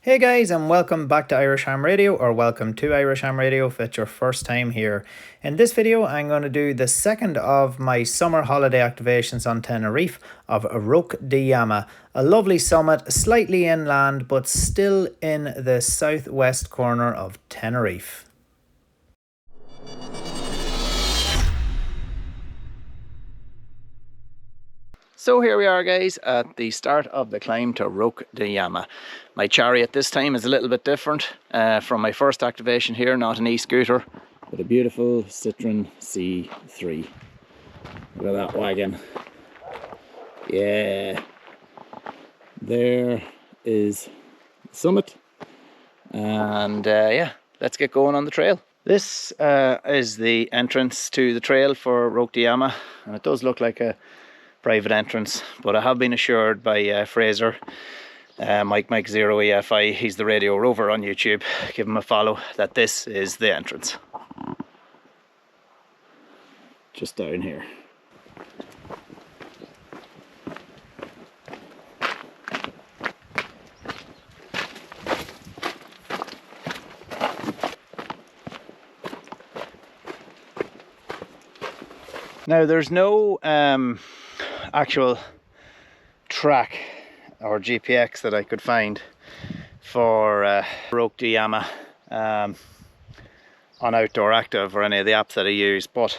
Hey guys, and welcome back to Irish Ham Radio, or welcome to Irish Ham Radio if it's your first time here. In this video, I'm going to do the second of my summer holiday activations on Tenerife of Roque de Jama, a lovely summit, slightly inland, but still in the southwest corner of Tenerife. So here we are, guys, at the start of the climb to Roque de Jama. My chariot this time is a little bit different from my first activation here, not an e-scooter, but a beautiful Citroen C3. Look at that wagon. Yeah. There is the summit. And yeah, let's get going on the trail. This is the entrance to the trail for Roque de Jama, and it does look like a private entrance, but I have been assured by Fraser, Mike 0 EFI, he's the radio rover on YouTube, give him a follow, that this is the entrance. Just down here. Now there's no actual track or GPX that I could find for Roque de Jama on Outdoor Active or any of the apps that I use, but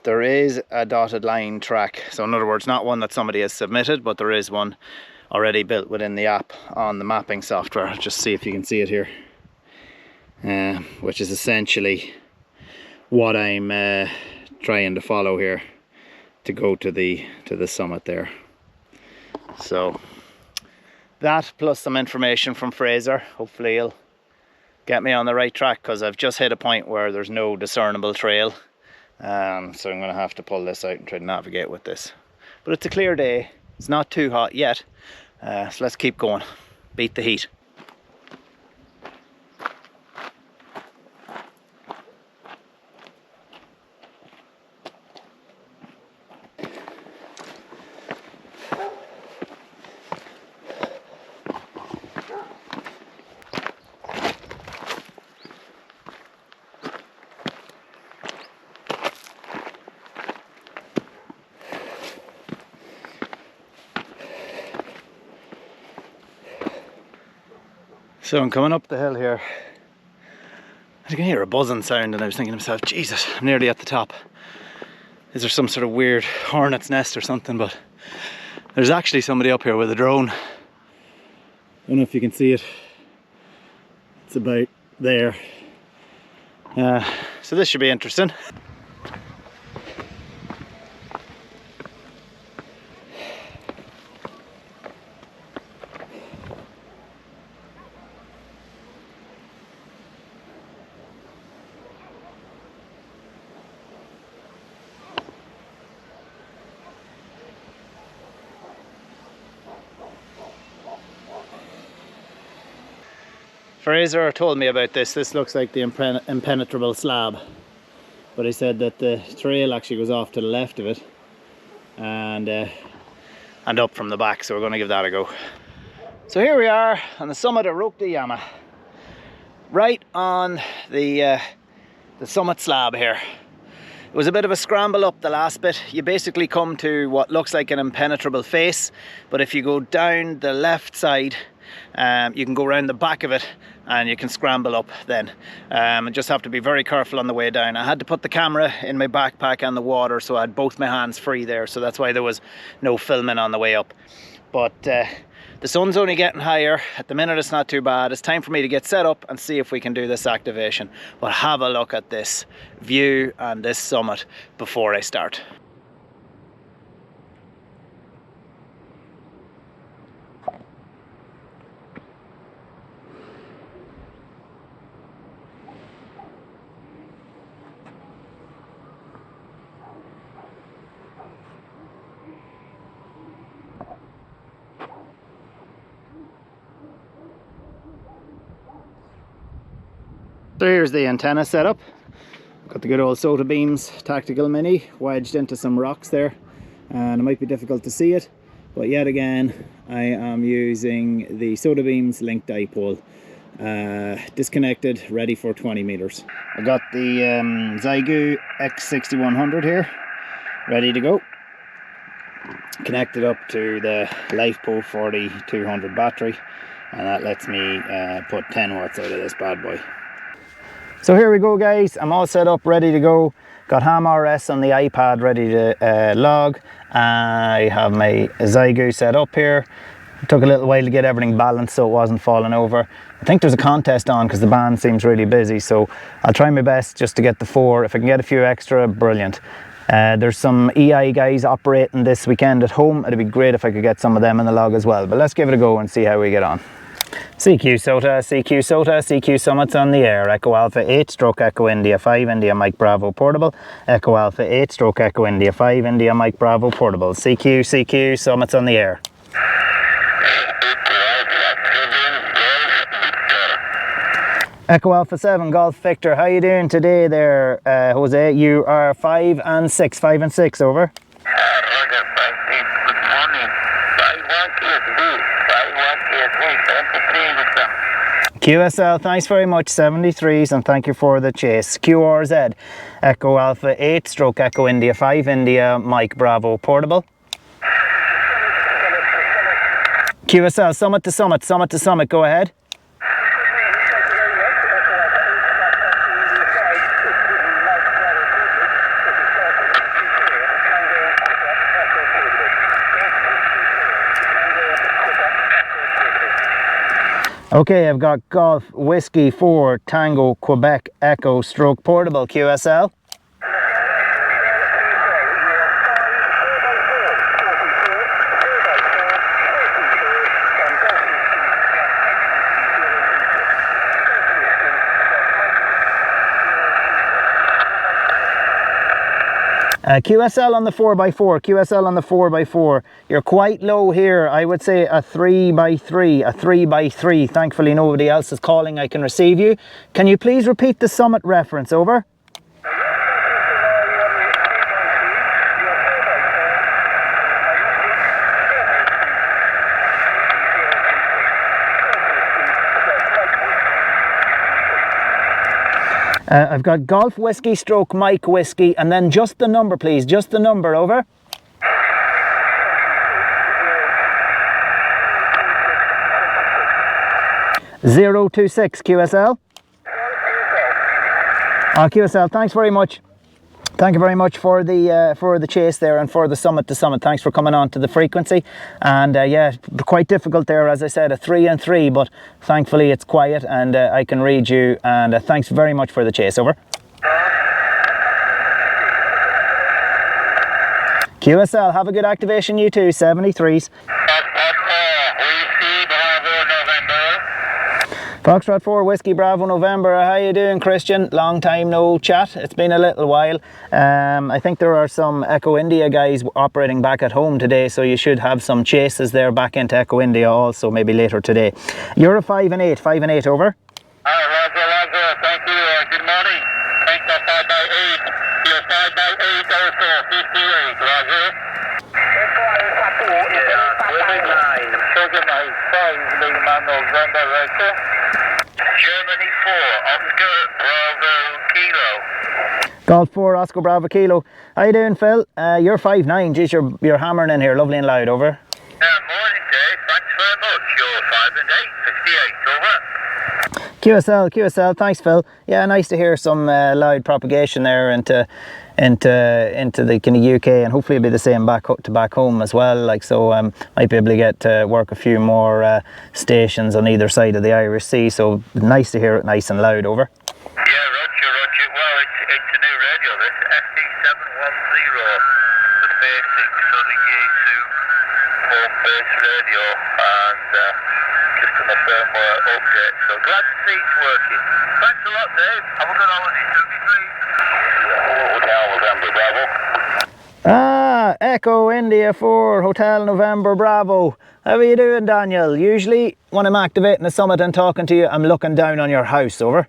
there is a dotted line track. So in other words, not one that somebody has submitted, but there is one already built within the app on the mapping software. Just see if you can see it here, which is essentially what I'm trying to follow here to go to the summit there. So that plus some information from Fraser, hopefully he'll get me on the right track, because I've just hit a point where there's no discernible trail, so I'm going to have to pull this out and try to navigate with this. But it's a clear day, it's not too hot yet, so let's keep going, beat the heat. So I'm coming up the hill here. I can hear a buzzing sound, and I was thinking to myself, Jesus, I'm nearly at the top. Is there some sort of weird hornet's nest or something? But there's actually somebody up here with a drone. I don't know if you can see it. It's about there. So this should be interesting. Fraser told me about this. This looks like the impenetrable slab, but he said that the trail actually goes off to the left of it and up from the back, so we're going to give that a go. So here we are on the summit of Roque de Jama, right on the summit slab here. It was a bit of a scramble up the last bit. You basically come to what looks like an impenetrable face, but if you go down the left side, you can go around the back of it and you can scramble up then. And just have to be very careful on the way down. I had to put the camera in my backpack and the water, so I had both my hands free there, so that's why there was no filming on the way up. But the sun's only getting higher. At the minute it's not too bad. It's time for me to get set up and see if we can do this activation. But have a look at this view and this summit before I start. So here's the antenna setup. Got the good old SOTA beams, tactical mini, wedged into some rocks there, and it might be difficult to see it, but yet again I am using the Soda Beams link dipole, disconnected, ready for 20 meters. I got the Xiegu X6100 here, ready to go. Connected up to the LifePo 4200 battery, and that lets me put 10 watts out of this bad boy. So here we go guys, I'm all set up, ready to go. Got Ham RS on the iPad ready to log. I have my Xiegu set up here. It took a little while to get everything balanced so it wasn't falling over. I think there's a contest on because the band seems really busy, so I'll try my best just to get the 4. If I can get a few extra, brilliant. There's some EI guys operating this weekend at home. It'd be great if I could get some of them in the log as well, but let's give it a go and see how we get on. CQ SOTA, CQ SOTA, CQ Summits on the air. Echo Alpha 8 stroke Echo India 5 India Mike Bravo Portable. Echo Alpha 8 stroke Echo India 5 India Mike Bravo Portable. CQ Summits on the air. Echo Alpha 7 Golf Victor, how you doing today there, Jose? You are 5 and 6, 5 and 6, over. Roger, 5 6, good morning. 5 1 TSV, 5 1 TSV, 73 with them. QSL, thanks very much, 73s, and thank you for the chase. QRZ, Echo Alpha 8 stroke Echo India 5 India Mike Bravo Portable. QSL, summit to summit, summit to summit, go ahead. Okay, I've got Golf Whiskey 4 Tango Quebec Echo stroke Portable. QSL. QSL on the 4x4, QSL on the 4x4. You're quite low here. I would say a 3x3, a 3x3. Thankfully nobody else is calling. I can receive you. Can you please repeat the summit reference, over? I've got Golf Whiskey stroke Mike Whiskey, and then just the number please, just the number, over. (026) QSL. QSL, thanks very much. Thank you very much for the chase there and for the summit to summit. Thanks for coming on to the frequency. And yeah, quite difficult there, as I said, a 3 and 3, but thankfully it's quiet and I can read you. And thanks very much for the chase, over. QSL, have a good activation, you too, 73s. Foxtrot 4 Whiskey Bravo November, how you doing, Christian? Long time no chat, it's been a little while. I think there are some Echo India guys operating back at home today, so you should have some chases there back into Echo India also, maybe later today. You're a 5 and 8, 5 and 8, over. Roger, thank you, good morning. Thanks for 5x8, you're 5x8 also, 58, Roger. Germany 4, Oscar Bravo Kilo. Golf 4 Oscar Bravo Kilo. How you doing, Phil? You're 5'9", geez, you're hammering in here, lovely and loud, over. Morning Dave, thanks very much, you're 5 and 8, 58, over. QSL, thanks Phil. Yeah, nice to hear some loud propagation there into the kind of UK, and hopefully it'll be the same back home as well. Like, so might be able to get to work a few more stations on either side of the Irish Sea. So nice to hear it nice and loud, over. Yeah, Roger. Well, it's a new radio. This XC710, the basic Sunny J2 home base radio, and just on the firmware update. So glad to see it's working. Thanks a lot, Dave. Have a good holiday, 73. Hotel November Bravo. Echo India 4 Hotel November Bravo. How are you doing, Daniel? Usually when I'm activating the summit and talking to you, I'm looking down on your house, over.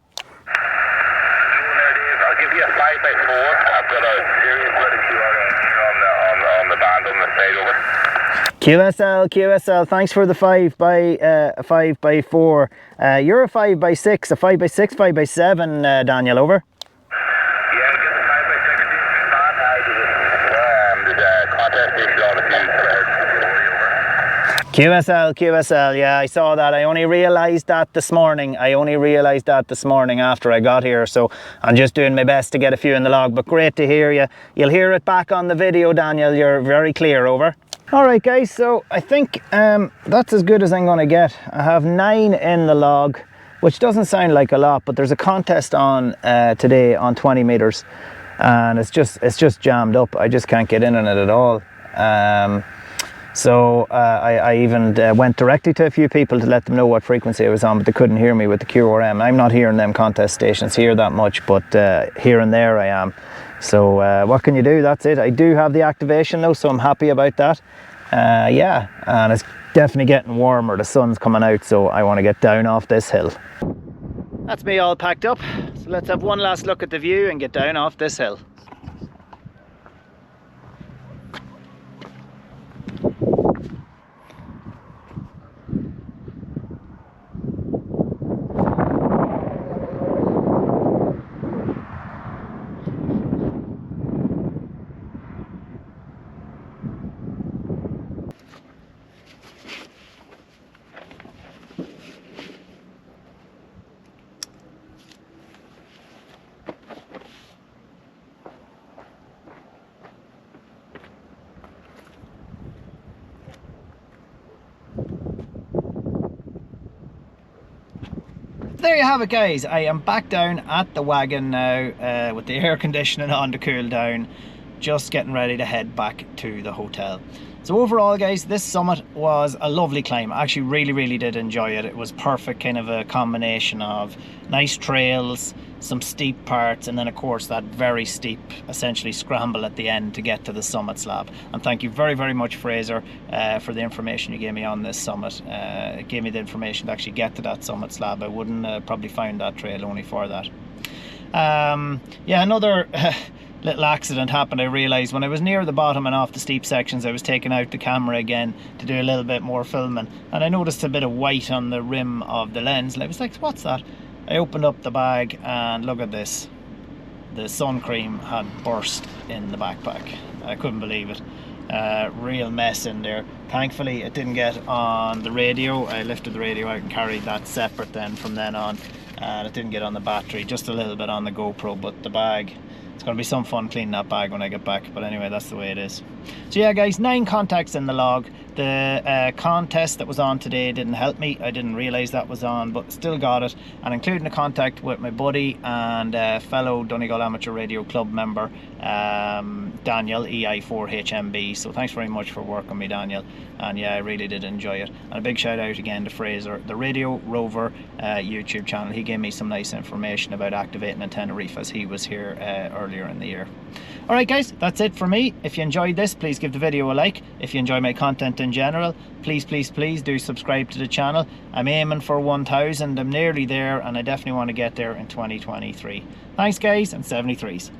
I'll give you a 5x4. I've got a serious little queue on the band on the side, over. QSL, thanks for the 5x4. You're a 5x6, a 5x6, 5x7, Daniel, over. Yeah, get the 5x6 on. There's a contest station on the beach. QSL, yeah, I saw that. I only realised that this morning. After I got here, so I'm just doing my best to get a few in the log, but great to hear you. You'll hear it back on the video, Daniel. You're very clear, over. Alright guys, so I think that's as good as I'm going to get. I have 9 in the log, which doesn't sound like a lot, but there's a contest on today on 20 metres, and it's just jammed up. I just can't get in on it at all. So I even went directly to a few people to let them know what frequency I was on, but they couldn't hear me with the QRM. I'm not hearing them contest stations here that much, but here and there I am. So what can you do? That's it. I do have the activation though, so I'm happy about that. Yeah, and it's definitely getting warmer. The sun's coming out, so I want to get down off this hill. That's me all packed up. So let's have one last look at the view and get down off this hill. There you have it guys, I am back down at the wagon now with the air conditioning on to cool down, just getting ready to head back to the hotel. So overall guys, this summit was a lovely climb. I actually really did enjoy it. It was perfect, kind of a combination of nice trails, some steep parts, and then of course that very steep essentially scramble at the end to get to the summit slab. And thank you very much, Fraser, for the information you gave me on this summit. It gave me the information to actually get to that summit slab. I wouldn't probably find that trail only for that. Yeah, another little accident happened. I realised when I was near the bottom and off the steep sections, I was taking out the camera again to do a little bit more filming, and I noticed a bit of white on the rim of the lens, and I was like, what's that? I opened up the bag and look at this. The sun cream had burst in the backpack. I couldn't believe it. Real mess in there. Thankfully it didn't get on the radio. I lifted the radio out and carried that separate then from then on, and it didn't get on the battery, just a little bit on the GoPro, but the bag, it's going to be some fun cleaning that bag when I get back. But anyway, that's the way it is. So yeah guys, 9 contacts in the log. The contest that was on today didn't help me. I didn't realise that was on, but still got it, and including a contact with my buddy and fellow Donegal Amateur Radio Club member, Daniel, EA8 So thanks very much for working with me, Daniel, and yeah, I really did enjoy it. And a big shout out again to Fraser, the Radio Rover YouTube channel. He gave me some nice information about activating in Tenerife as he was here earlier in the year. Alright guys, that's it for me. If you enjoyed this, please give the video a like. If you enjoy my content in general, please do subscribe to the channel. I'm aiming for 1,000. I'm nearly there, and I definitely want to get there in 2023. Thanks guys, and 73s.